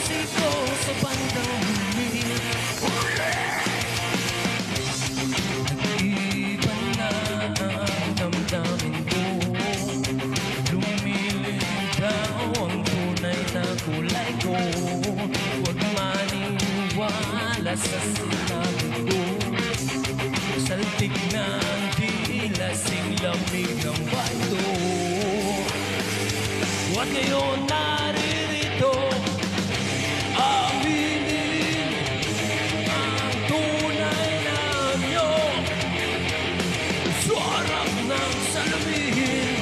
musiko sa bandang huli. Nag-iba na ang damdamin ko. Lumilitaw ang tunay na kulay ko. Huwag maniwala sa sinabi ko. Saltik ng dila, sing-lamig ng bato. Huwag ngayon naririto, aminin ang tunay na anyo. Sa harap ng salamin,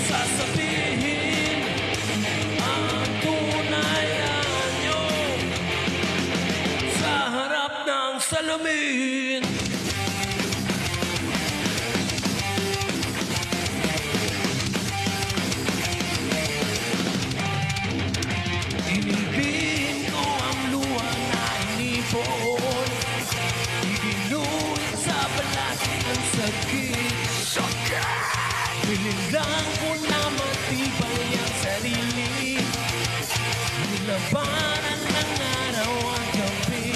sasabihin ang tunay na anyo. Sa harap ng salamin. Inilbihin ko ang luha na inipon. Iginuit sa balat ang sakit. Pinilang ko na matibay ang sarili. Nilabanan ng araw ang gabi.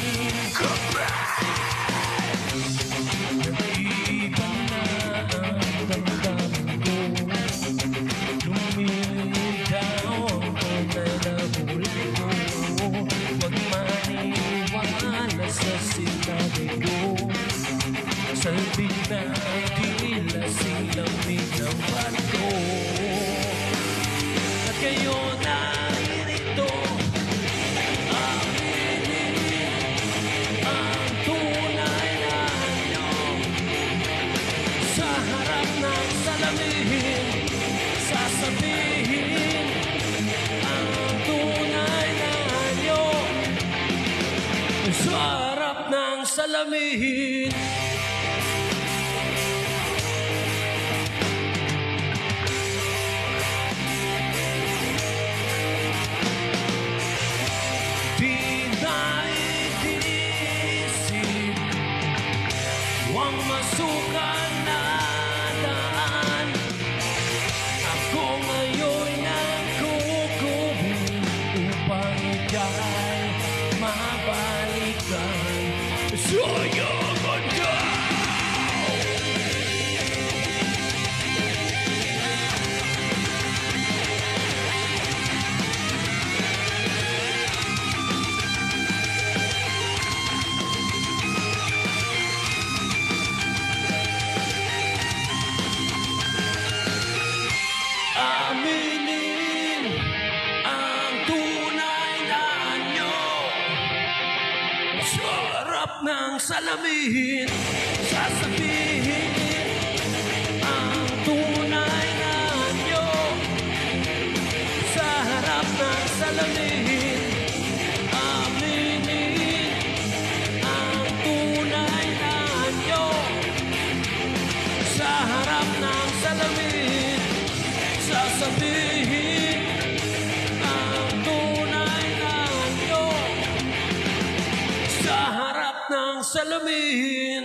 Nag-iba na ang damdamin ko. Lumilitaw ang tunay na kulay ko. Huwag maniwala sa sinabi ko. Salbig na dila, sing-lamig ng bato. At kayo naririto, aminin ang tunay na anyo. Sa harap ng salamin, sasabihin ang tunay na anyo. Sa harap ng salamin. Pinaisip huwag masukan na daan. Ako ngayon nagkukuhin upang ika'y mabalikan. Sayangan ka! Aminin ang tunay na anyo. Sa harap ng salamin, sasabihin ang tunay na anyo. Sa harap ng salamin, aminin ang tunay na anyo. Sa harap ng salamin, sasabihin ang tunay na anyo. Sa harap ng salamin.